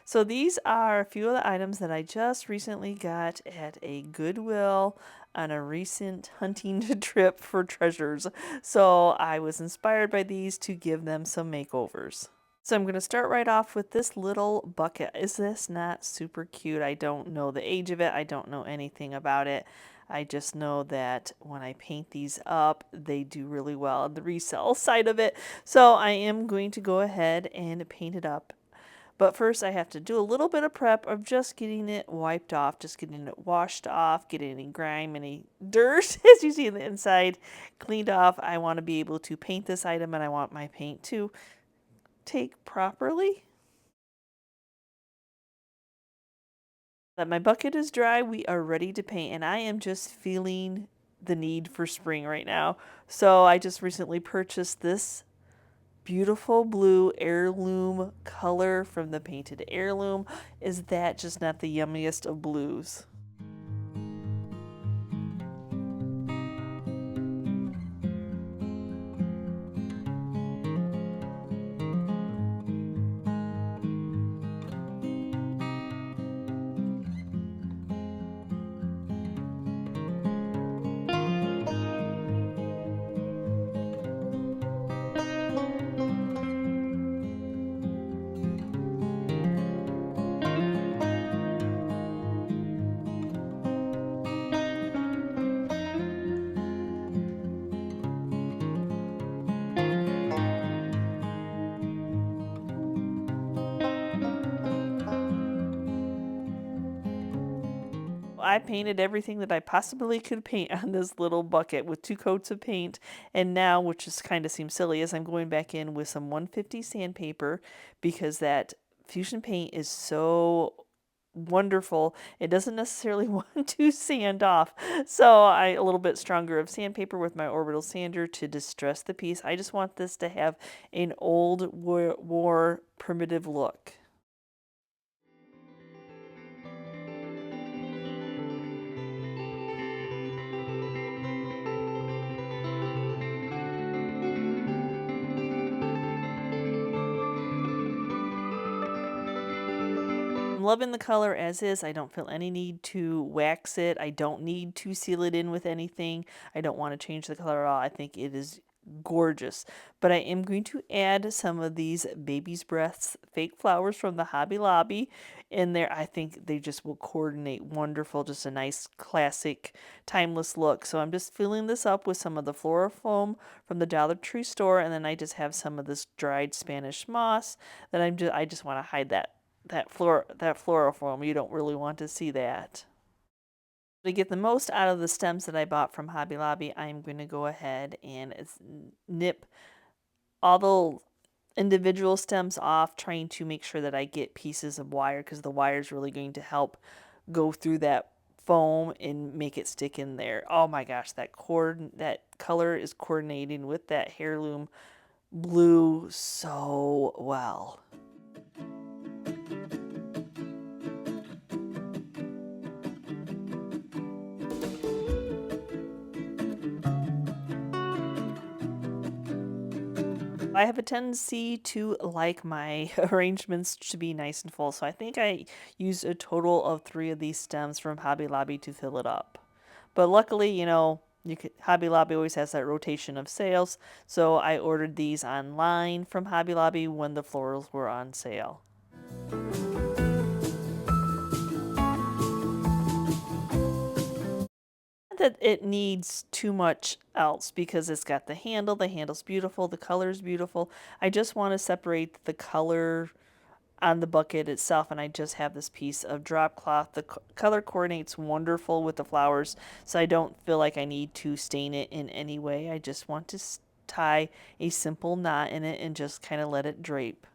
So these are a few of the items that I just recently got at a Goodwill on a recent hunting trip for treasures. So I was inspired by these to give them some makeovers. So I'm going to start right off with this little bucket. Is this not super cute? I don't know the age of it. I don't know anything about it. I just know that when I paint these up, they do really well on the resell side of it. So I am going to go ahead and paint it up. But first I have to do a little bit of prep of just getting it wiped off, just getting it washed off, getting any grime, any dirt, as you see on the inside, cleaned off. I want to be able to paint this item, and I want my paint to take properly. That my bucket is dry, we are ready to paint, and I am just feeling the need for spring right now. So I just recently purchased this beautiful blue heirloom color from the Painted Heirloom. Is that just not the yummiest of blues? I painted everything that I possibly could paint on this little bucket with 2 coats of paint, and now, which just kind of seems silly, is I'm going back in with some 150 sandpaper because that fusion paint is so wonderful. It doesn't necessarily want to sand off, so I a little bit stronger of sandpaper with my Orbital sander to distress the piece. I just want this to have an old war primitive look. I'm loving the color as is. I don't feel any need to wax it. I don't need to seal it in with anything. I don't want to change the color at all. I think it is gorgeous. But I am going to add some of these baby's breaths fake flowers from the Hobby Lobby in there. I think they just will coordinate wonderful. Just a nice classic timeless look. So I'm just filling this up with some of the Flora foam from the Dollar Tree store, and then I just have some of this dried Spanish moss that I just want to hide that floral foam. You don't really want to see that. To get the most out of the stems that I bought from Hobby Lobby, I'm going to go ahead and nip all the individual stems off, trying to make sure that I get pieces of wire, because the wire is really going to help go through that foam and make it stick in there. Oh my gosh, that color is coordinating with that heirloom blue so well. I have a tendency to like my arrangements to be nice and full, so I think I used a total of 3 of these stems from Hobby Lobby to fill it up. But luckily, Hobby Lobby always has that rotation of sales, so I ordered these online from Hobby Lobby when the florals were on sale. That it needs too much else because it's got the handle's beautiful, the color's beautiful. I just want to separate the color on the bucket itself, and I just have this piece of drop cloth. The color coordinates wonderful with the flowers, so I don't feel like I need to stain it in any way. I just want to tie a simple knot in it and just kind of let it drape.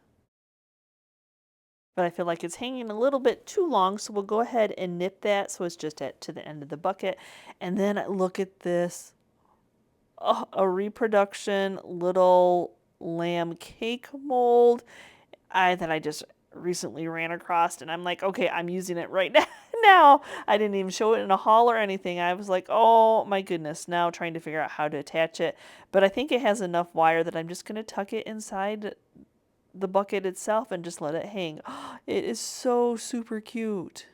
But I feel like it's hanging a little bit too long, so we'll go ahead and nip that so it's just to the end of the bucket. And then look at this, a reproduction little lamb cake mold that I just recently ran across, and I'm like, okay, I'm using it right now. I didn't even show it in a haul or anything. I was like, oh my goodness, now trying to figure out how to attach it. But I think it has enough wire that I'm just going to tuck it inside the bucket itself and just let it hang. It is so super cute.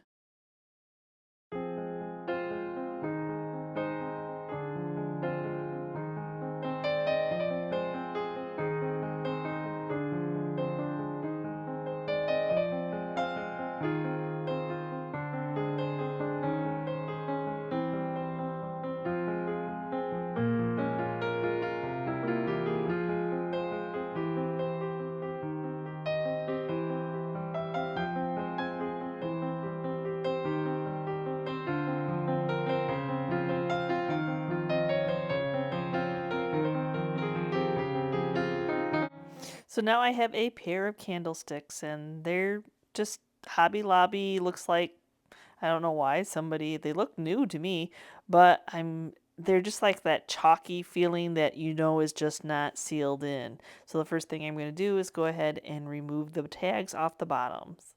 So now I have a pair of candlesticks, and they're just Hobby Lobby. Looks like, I don't know why, they look new to me, but they're just like that chalky feeling that you know is just not sealed in. So the first thing I'm going to do is go ahead and remove the tags off the bottoms.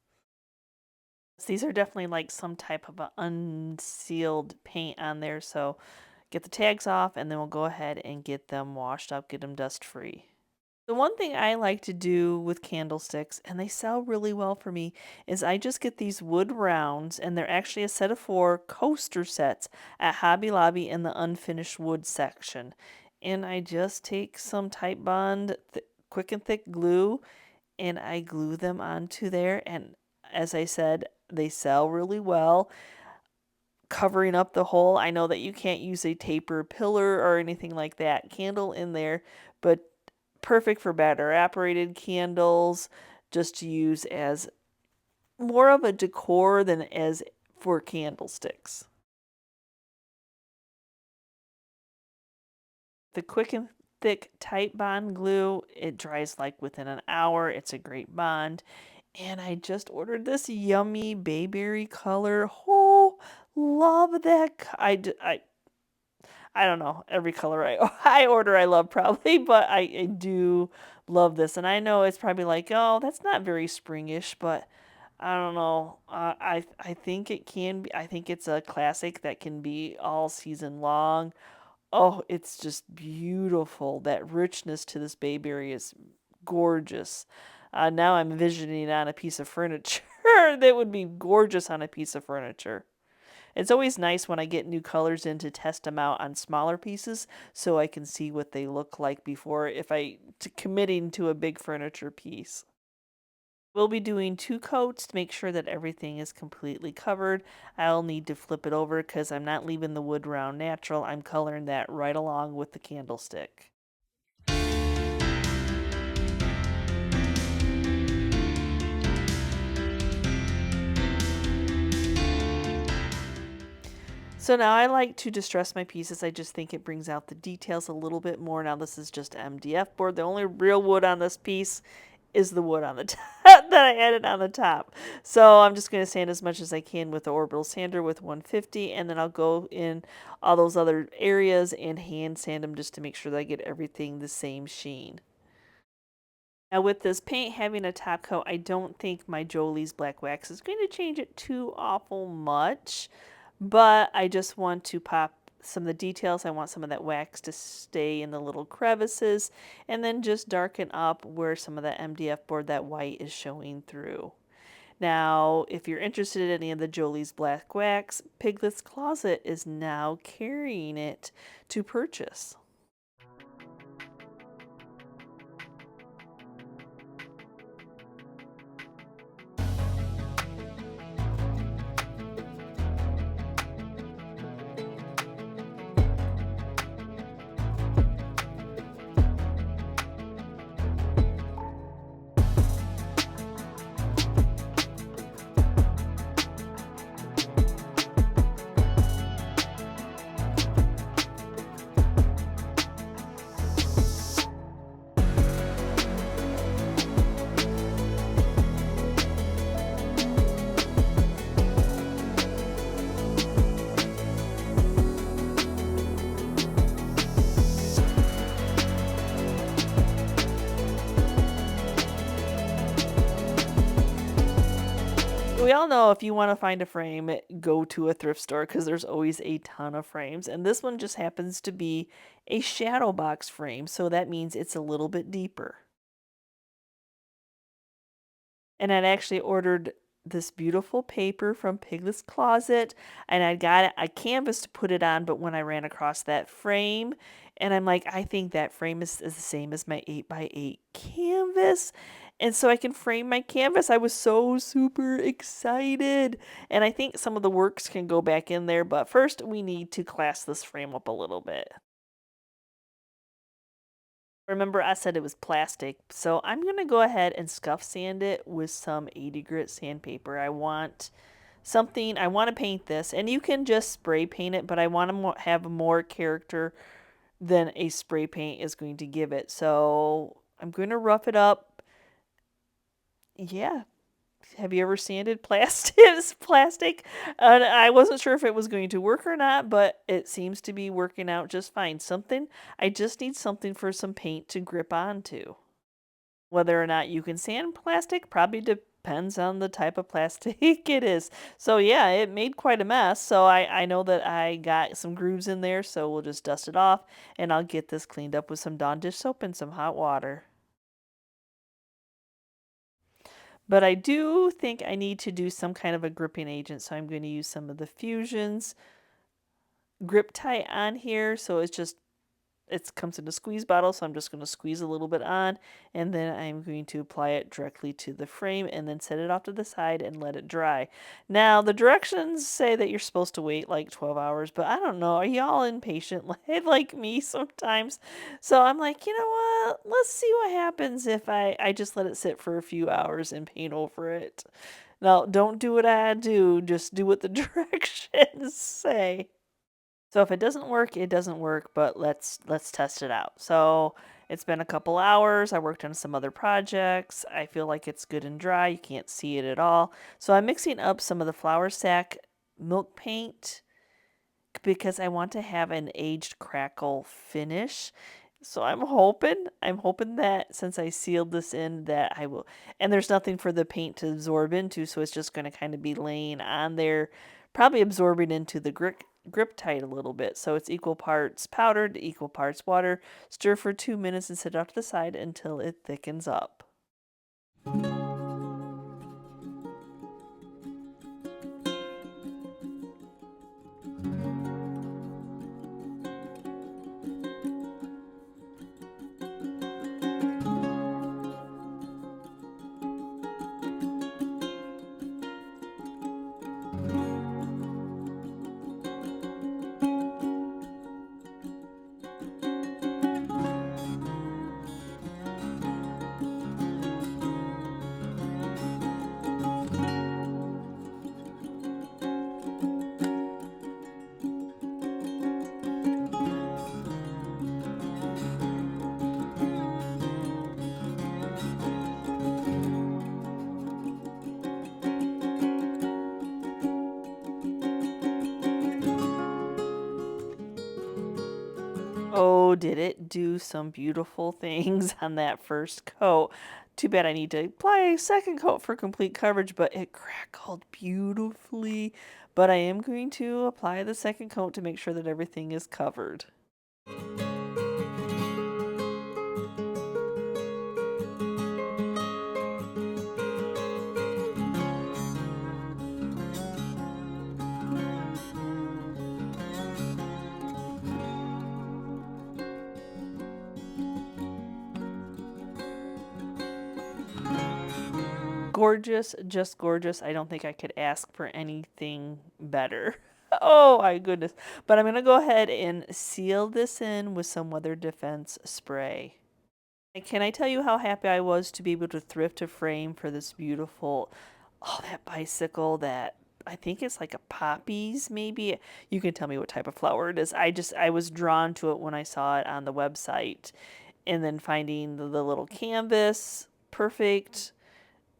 These are definitely like some type of an unsealed paint on there, so get the tags off and then we'll go ahead and get them washed up, get them dust free. The one thing I like to do with candlesticks, and they sell really well for me, is I just get these wood rounds, and they're actually a set of 4 coaster sets at Hobby Lobby in the unfinished wood section. And I just take some Titebond quick and thick glue, and I glue them onto there. And as I said, they sell really well, covering up the hole. I know that you can't use a taper pillar or anything like that candle in there, but perfect for batter operated candles, just to use as more of a decor than as for candlesticks. The quick and thick Titebond glue, it dries like within an hour. It's a great bond. And I just ordered this yummy Bayberry color. Oh, love that. I don't know, every color I order I love probably, but I do love this. And I know it's probably like, oh, that's not very springish, but I don't know. I think it can be. I think it's a classic that can be all season long. Oh, it's just beautiful. That richness to this Bayberry is gorgeous. Now I'm envisioning on a piece of furniture that would be gorgeous on a piece of furniture. It's always nice when I get new colors in to test them out on smaller pieces so I can see what they look like before committing to a big furniture piece. We'll be doing 2 coats to make sure that everything is completely covered. I'll need to flip it over because I'm not leaving the wood round natural. I'm coloring that right along with the candlestick. So now I like to distress my pieces. I just think it brings out the details a little bit more. Now this is just MDF board. The only real wood on this piece is the wood on the top that I added on the top. So I'm just going to sand as much as I can with the Orbital sander with 150, and then I'll go in all those other areas and hand sand them just to make sure that I get everything the same sheen. Now with this paint having a top coat, I don't think my Jolie's black wax is going to change it too awful much, but I just want to pop some of the details. I want some of that wax to stay in the little crevices, and then just darken up where some of that MDF board, that white, is showing through. Now, if you're interested in any of the Jolie's black wax, Piglets Closet is now carrying it to purchase. We all know if you want to find a frame, go to a thrift store because there's always a ton of frames. And this one just happens to be a shadow box frame, so that means it's a little bit deeper. And I'd actually ordered this beautiful paper from Piglets Closet, and I got a canvas to put it on, but when I ran across that frame, and I'm like, I think that frame is the same as my 8x8 canvas. And so I can frame my canvas. I was so super excited. And I think some of the works can go back in there, but first we need to class this frame up a little bit. Remember, I said it was plastic, so I'm going to go ahead and scuff sand it with some 80 grit sandpaper. I want to paint this, and you can just spray paint it, but I want to have more character than a spray paint is going to give it. So I'm going to rough it up. Yeah. Have you ever sanded plastic? I wasn't sure if it was going to work or not, but it seems to be working out just fine. I just need something for some paint to grip onto. Whether or not you can sand plastic probably depends on the type of plastic it is. So yeah, it made quite a mess. So I know that I got some grooves in there, so we'll just dust it off, and I'll get this cleaned up with some Dawn dish soap and some hot water. But I do think I need to do some kind of a gripping agent, so I'm going to use some of the Fusions grip tight on here. So it comes in a squeeze bottle, so I'm just going to squeeze a little bit on, and then I'm going to apply it directly to the frame and then set it off to the side and let it dry. Now, the directions say that you're supposed to wait like 12 hours, but I don't know. Are y'all impatient like me sometimes? So I'm like, you know what? Let's see what happens if I just let it sit for a few hours and paint over it. Now, don't do what I do. Just do what the directions say. So if it doesn't work, it doesn't work, but let's test it out. So it's been a couple hours. I worked on some other projects. I feel like it's good and dry. You can't see it at all. So I'm mixing up some of the Flour Sack milk paint because I want to have an aged crackle finish. So I'm hoping that since I sealed this in that I will, and there's nothing for the paint to absorb into, so it's just going to kind of be laying on there, probably absorbing into the grip tight a little bit. So it's equal parts powdered, equal parts water. Stir for 2 minutes and set it off to the side until it thickens up. Oh, did it do some beautiful things on that first coat. Too bad I need to apply a second coat for complete coverage, but it crackled beautifully. But I am going to apply the second coat to make sure that everything is covered. Gorgeous, just gorgeous. I don't think I could ask for anything better. Oh my goodness. But I'm going to go ahead and seal this in with some weather defense spray. And can I tell you how happy I was to be able to thrift a frame for this beautiful, that bicycle that I think it's like a poppies maybe. You can tell me what type of flower it is. I was drawn to it when I saw it on the website, and then finding the little canvas, perfect.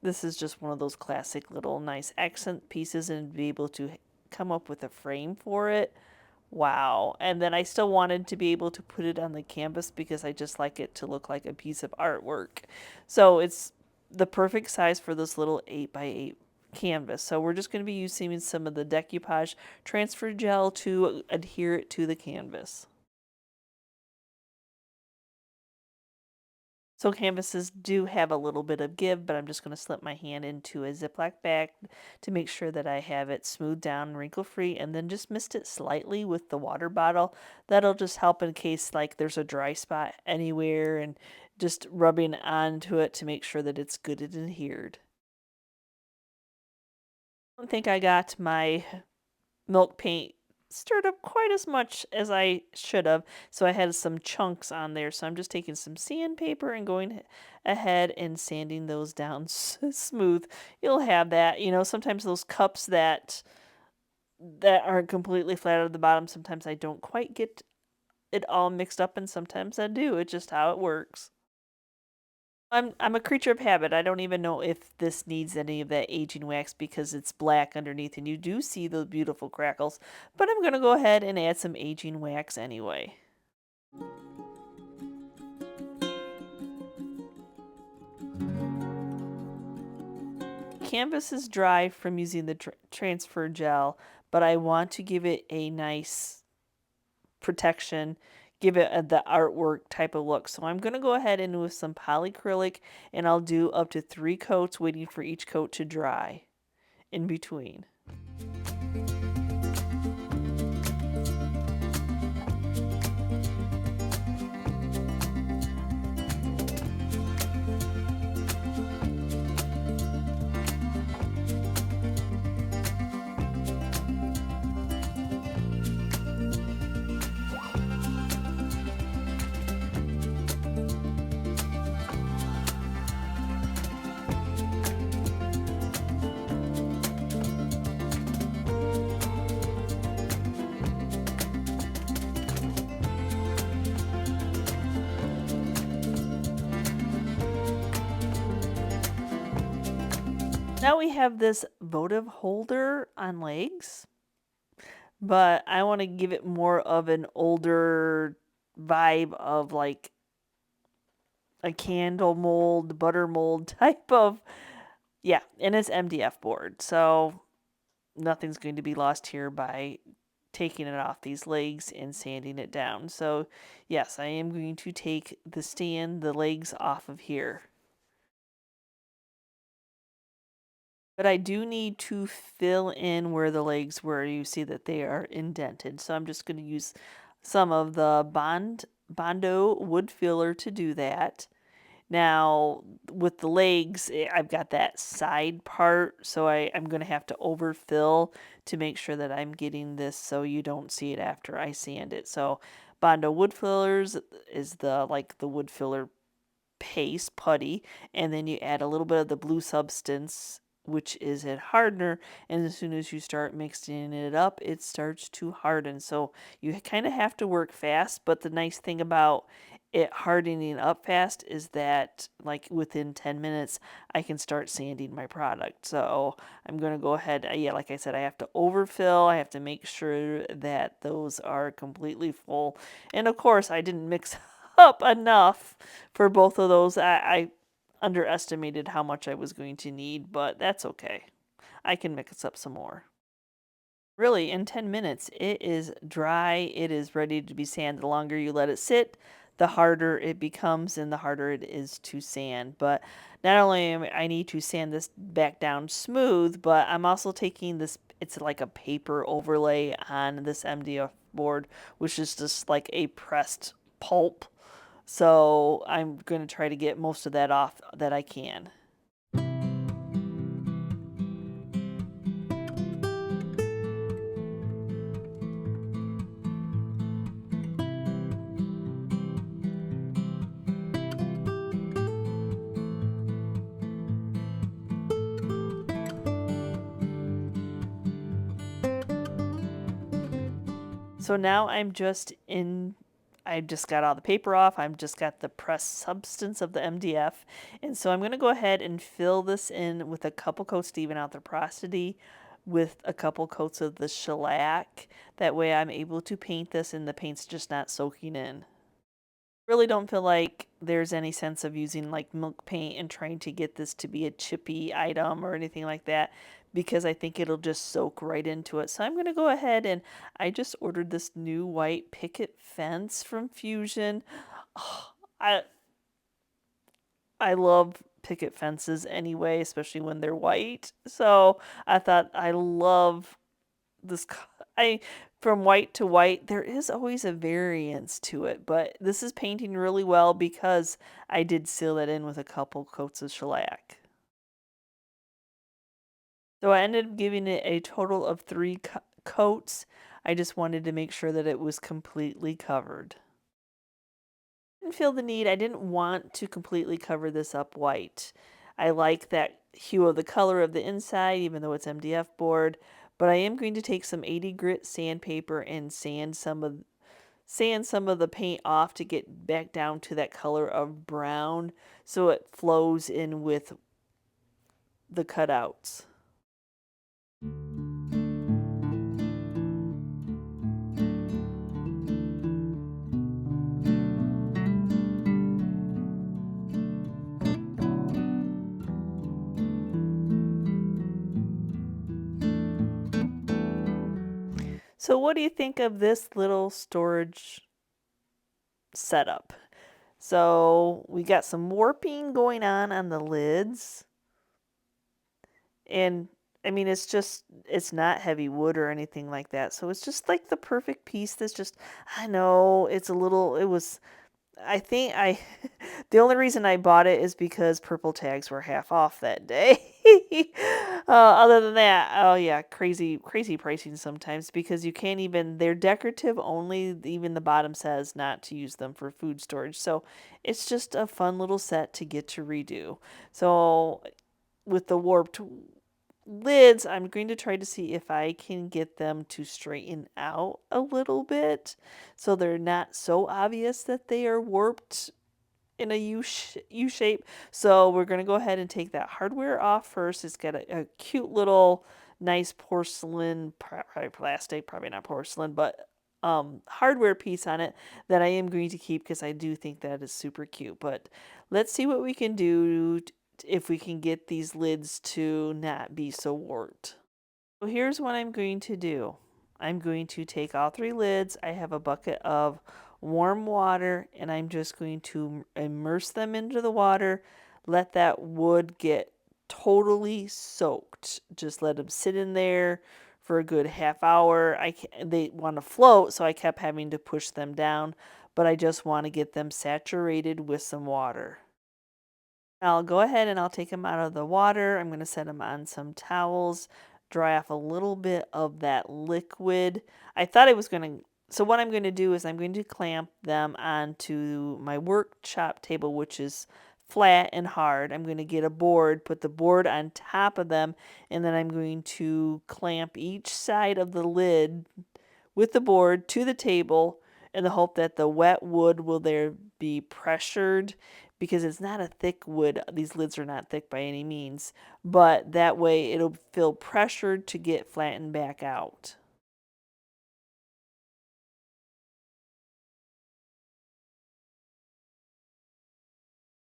This is just one of those classic little nice accent pieces, and be able to come up with a frame for it. Wow. And then I still wanted to be able to put it on the canvas because I just like it to look like a piece of artwork. So it's the perfect size for this little 8x8 canvas. So we're just going to be using some of the decoupage transfer gel to adhere it to the canvas. So canvases do have a little bit of give, but I'm just going to slip my hand into a Ziploc bag to make sure that I have it smoothed down, wrinkle free, and then just mist it slightly with the water bottle. That'll just help in case like there's a dry spot anywhere, and just rubbing onto it to make sure that it's good and adhered. I don't think I got my milk paint stirred up quite as much as I should have, so I had some chunks on there. So I'm just taking some sandpaper and going ahead and sanding those down smooth. You'll have that, sometimes those cups that aren't completely flat at the bottom, sometimes I don't quite get it all mixed up, and sometimes I do. It's just how it works. I'm a creature of habit. I don't even know if this needs any of that aging wax because it's black underneath and you do see the beautiful crackles, but I'm going to go ahead and add some aging wax anyway. Canvas is dry from using the transfer gel, but I want to give it a nice protection, give it the artwork type of look. So I'm going to go ahead and with some polyacrylic, and I'll do up to 3 coats, waiting for each coat to dry in between. Now we have this votive holder on legs, but I want to give it more of an older vibe of like a candle mold, butter mold type of, yeah, and it's MDF board, so nothing's going to be lost here by taking it off these legs and sanding it down. So yes, I am going to take the legs off of here. But I do need to fill in where the legs were. You see that they are indented. So I'm just going to use some of the Bondo wood filler to do that. Now, with the legs, I've got that side part, so I'm going to have to overfill to make sure that I'm getting this so you don't see it after I sand it. So Bondo wood fillers is the wood filler paste putty, and then you add a little bit of the blue substance, which is a hardener, and as soon as you start mixing it up, it starts to harden. So you kind of have to work fast, but the nice thing about it hardening up fast is that like within 10 minutes I can start sanding my product. So I'm going to go ahead, yeah, like I said, I have to overfill. I have to make sure that those are completely full. And of course I didn't mix up enough for both of those. I underestimated how much I was going to need, but that's okay. I can mix up some more. Really, in 10 minutes, it is dry. It is ready to be sanded. The longer you let it sit, the harder it becomes and the harder it is to sand. But not only am I need to sand this back down smooth, but I'm also taking this, it's like a paper overlay on this MDF board, which is just like a pressed pulp. So I'm going to try to get most of that off that I can. So now I've just got all the paper off. I've just got the pressed substance of the MDF. And so I'm going to go ahead and fill this in with a couple coats to even out the porosity with a couple coats of the shellac. That way I'm able to paint this and the paint's just not soaking in. Really don't feel like there's any sense of using like milk paint and trying to get this to be a chippy item or anything like that, because I think it'll just soak right into it. So I'm going to go ahead and I just ordered this new white picket fence from Fusion. Oh, I love picket fences anyway, especially when they're white. So I thought I love this. I From white to white, there is always a variance to it, but this is painting really well because I did seal it in with a couple coats of shellac. So I ended up giving it a total of 3 coats. I just wanted to make sure that it was completely covered. Didn't feel the need. I didn't want to completely cover this up white. I like that hue of the color of the inside, even though it's MDF board. But I am going to take some 80 grit sandpaper and sand some of the paint off to get back down to that color of brown so it flows in with the cutouts. So what do you think of this little storage setup? So we got some warping going on the lids. And I mean, it's not heavy wood or anything like that. So it's just like the perfect piece that's just, I know it's a little, it was, I think the only reason I bought it is because purple tags were half off that day. Other than that, oh yeah, crazy pricing sometimes because you can't even, they're decorative only, even the bottom says not to use them for food storage. So it's just a fun little set to get to redo. So with the warped lids, I'm going to try to see if I can get them to straighten out a little bit so they're not so obvious that they are warped in a U shape. So we're going to go ahead and take that hardware off first. It's got a cute little nice porcelain, probably plastic, probably not porcelain, but hardware piece on it that I am going to keep because I do think that is super cute. But let's see what we can do if we can get these lids to not be so warped. So here's what I'm going to do. I'm going to take all 3 lids. I have a bucket of warm water and I'm just going to immerse them into the water. Let that wood get totally soaked. Just let them sit in there for a good half hour. They want to float, so I kept having to push them down, but I just want to get them saturated with some water. I'll go ahead and I'll take them out of the water. I'm going to set them on some towels, dry off a little bit of that liquid. I thought I was going to, so what I'm going to do is I'm going to clamp them onto my workshop table, which is flat and hard. I'm going to get a board, put the board on top of them, and then I'm going to clamp each side of the lid with the board to the table in the hope that the wet wood will there be pressured because it's not a thick wood. These lids are not thick by any means, but that way it'll feel pressured to get flattened back out.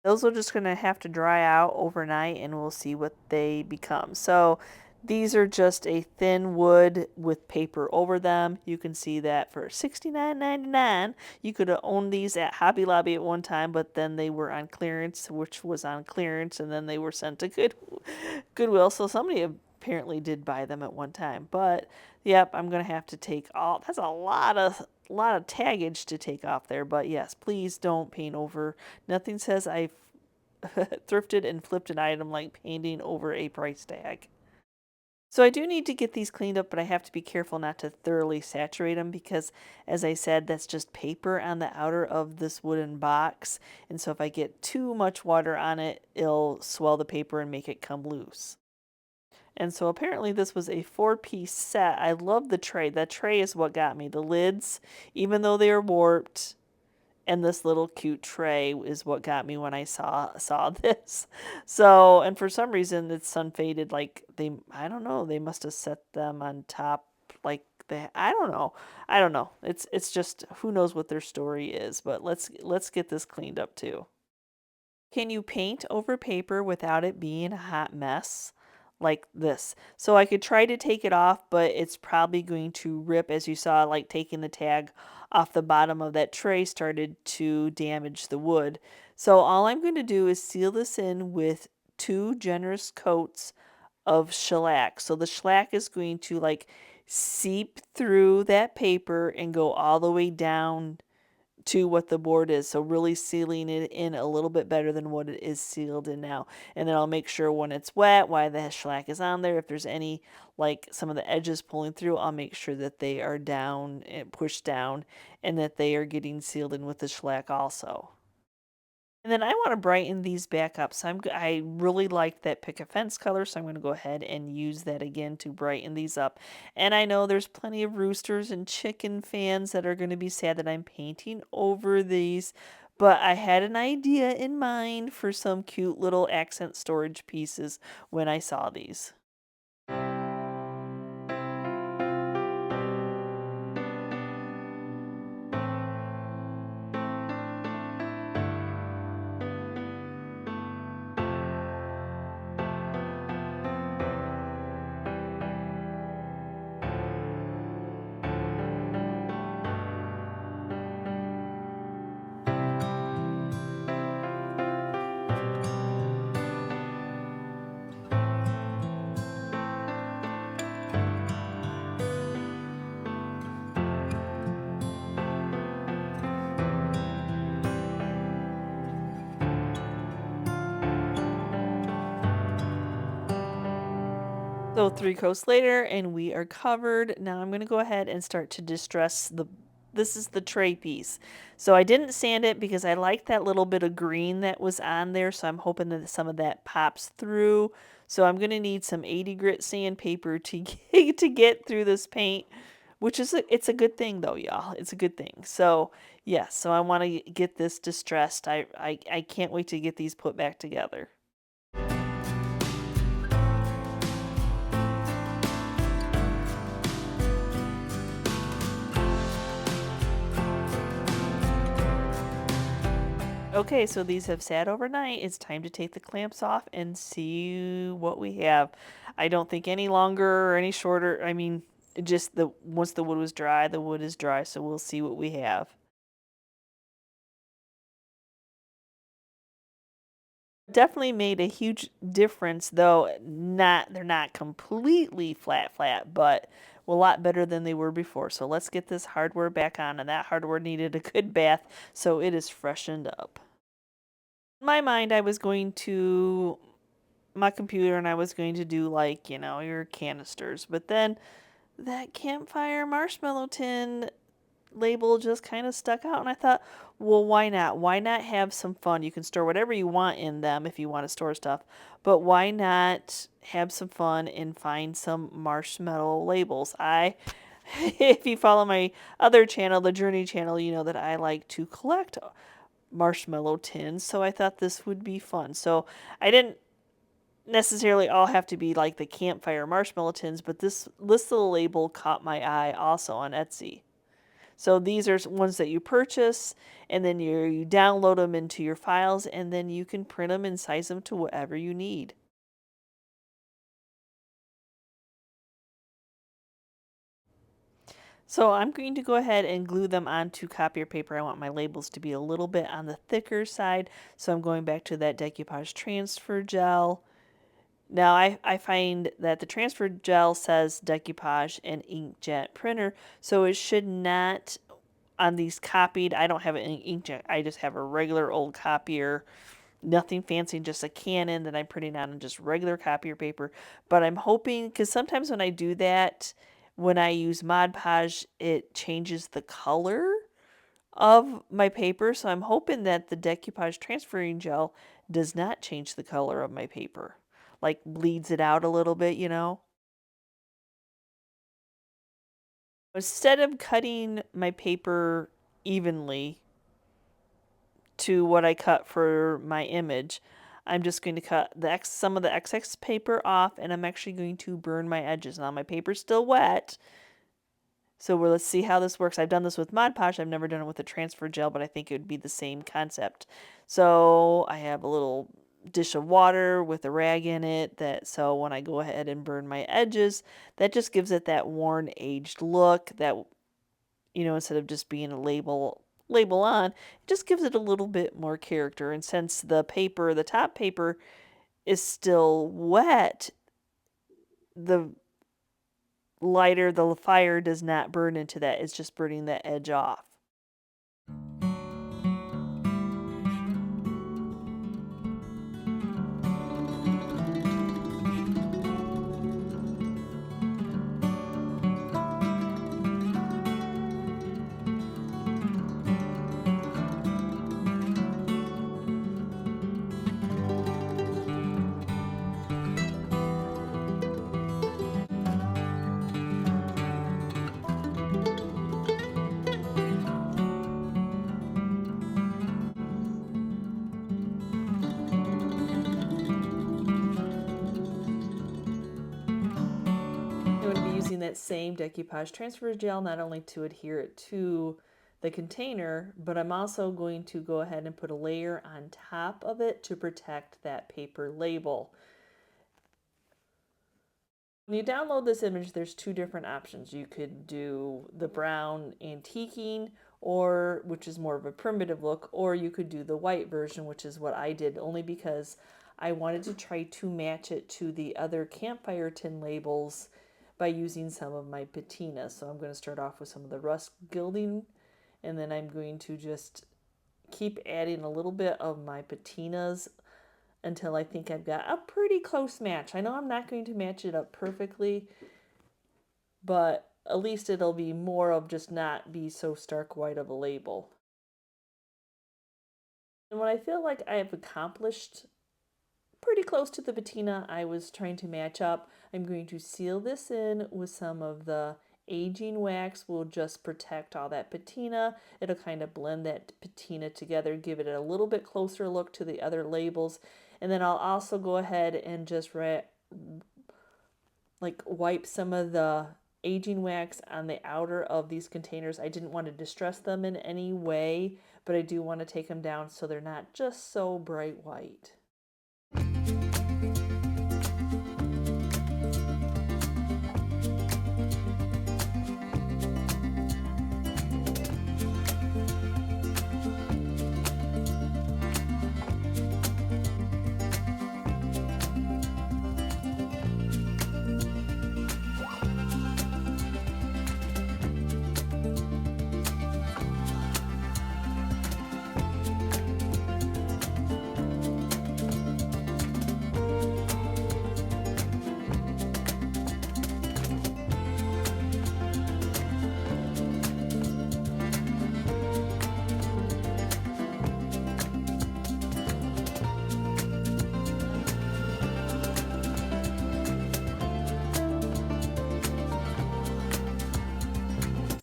Those are just going to have to dry out overnight and we'll see what they become. So these are just a thin wood with paper over them. You can see that for $69.99. You could have owned these at Hobby Lobby at one time, but then they were on clearance, which was on clearance, and then they were sent to Goodwill. So somebody apparently did buy them at one time. But yep, I'm going to have to take all, that's a lot of taggage to take off there. But yes, please don't paint over. Nothing says I thrifted and flipped an item like painting over a price tag. So I do need to get these cleaned up, but I have to be careful not to thoroughly saturate them because, as I said, that's just paper on the outer of this wooden box. And so if I get too much water on it, it'll swell the paper and make it come loose. And so apparently this was a 4-piece set. I love the tray. That tray is what got me. The lids, even though they are warped, and this little cute tray is what got me when I saw this. So, and for some reason it's sun faded, like I don't know, they must have set them on top like they, I don't know. It's just, who knows what their story is, but let's get this cleaned up too. Can you paint over paper without it being a hot mess? Like this. So I could try to take it off, but it's probably going to rip, as you saw, like taking the tag off the bottom of that tray started to damage the wood. So all I'm going to do is seal this in with 2 generous coats of shellac. So the shellac is going to like seep through that paper and go all the way down to what the board is. So really sealing it in a little bit better than what it is sealed in now. And then I'll make sure when it's wet, while the shellac is on there, if there's any, like some of the edges pulling through, I'll make sure that they are down and pushed down and that they are getting sealed in with the shellac also. And then I want to brighten these back up. So I really like that Picket Fence color, so I'm going to go ahead and use that again to brighten these up. And I know there's plenty of roosters and chicken fans that are going to be sad that I'm painting over these, but I had an idea in mind for some cute little accent storage pieces when I saw these. So 3 coats later and we are covered. Now I'm going to go ahead and start to distress this is the tray piece. So I didn't sand it because I like that little bit of green that was on there, so I'm hoping that some of that pops through. So I'm going to need some 80 grit sandpaper to get through this paint, which is it's a good thing though, y'all. It's a good thing. So yes, so I want to get this distressed. I can't wait to get these put back together. Okay, so these have sat overnight. It's time to take the clamps off and see what we have. I don't think any longer or any shorter. I mean, just once the wood was dry, the wood is dry, so we'll see what we have. Definitely made a huge difference, though they're not completely flat, but a lot better than they were before. So let's get this hardware back on, and that hardware needed a good bath, so it is freshened up. In my mind, I was going to my computer and I was going to do like, your canisters. But then that campfire marshmallow tin label just kind of stuck out and I thought, well, why not? Why not have some fun? You can store whatever you want in them if you want to store stuff, but why not have some fun and find some marshmallow labels? If you follow my other channel, the Journey channel, you know that I like to collect marshmallow tins, so I thought this would be fun. So I didn't necessarily all have to be like the campfire marshmallow tins, but this little label caught my eye also on Etsy. So these are ones that you purchase, and then you download them into your files, and then you can print them and size them to whatever you need. So I'm going to go ahead and glue them onto copier paper. I want my labels to be a little bit on the thicker side, so I'm going back to that decoupage transfer gel. Now, I find that the transfer gel says decoupage and inkjet printer, so it should not, on these copied, I don't have an inkjet, I just have a regular old copier, nothing fancy, just a Canon that I'm printing on just regular copier paper. But I'm hoping, because sometimes when I do that, when I use Mod Podge, it changes the color of my paper, so I'm hoping that the decoupage transferring gel does not change the color of my paper. Like bleeds it out a little bit, Instead of cutting my paper evenly to what I cut for my image, I'm just going to cut some of the excess paper off, and I'm actually going to burn my edges. Now my paper's still wet, so let's see how this works. I've done this with Mod Podge. I've never done it with a transfer gel, but I think it would be the same concept. So I have a little dish of water with a rag in it, so when I go ahead and burn my edges, that just gives it that worn, aged look that, instead of just being a label label on, it just gives it a little bit more character. And since the paper, the top paper, is still wet, the lighter, the fire does not burn into that. It's just burning the edge off. That same decoupage transfer gel, not only to adhere it to the container, but I'm also going to go ahead and put a layer on top of it to protect that paper label. When you download this image, there's two different options. You could do the brown antiquing, or which is more of a primitive look, or you could do the white version, which is what I did, only because I wanted to try to match it to the other campfire tin labels by using some of my patina. So I'm going to start off with some of the rust gilding, and then I'm going to just keep adding a little bit of my patinas until I think I've got a pretty close match. I know I'm not going to match it up perfectly, but at least it'll be more of just not be so stark white of a label. And when I feel like I have accomplished pretty close to the patina I was trying to match up, I'm going to seal this in with some of the aging wax. Will just protect all that patina. It'll kind of blend that patina together, give it a little bit closer look to the other labels. And then I'll also go ahead and just wipe some of the aging wax on the outer of these containers. I didn't want to distress them in any way, but I do want to take them down so they're not just so bright white.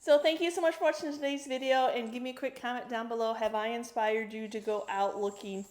So thank you so much for watching today's video, and give me a quick comment down below. Have I inspired you to go out looking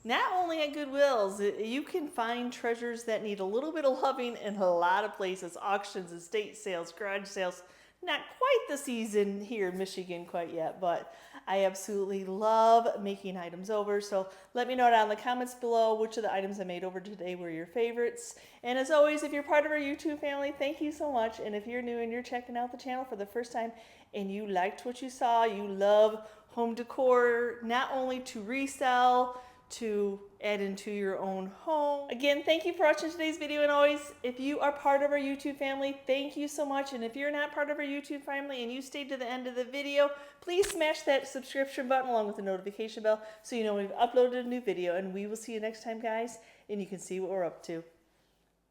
not only at Goodwills? You can find treasures that need a little bit of loving in a lot of places. Auctions, estate sales, garage sales. Not quite the season here in Michigan quite yet, but I absolutely love making items over. So let me know down in the comments below which of the items I made over today were your favorites. And as always, if you're part of our YouTube family, thank you so much. And if you're new and you're checking out the channel for the first time and you liked what you saw, you love home decor, not only to resell, to add into your own home. Again, thank you for watching today's video, and always, if you are part of our YouTube family, thank you so much. And if you're not part of our YouTube family and you stayed to the end of the video, please smash that subscription button along with the notification bell so you know we've uploaded a new video. And we will see you next time, guys, and you can see what we're up to.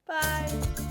Bye.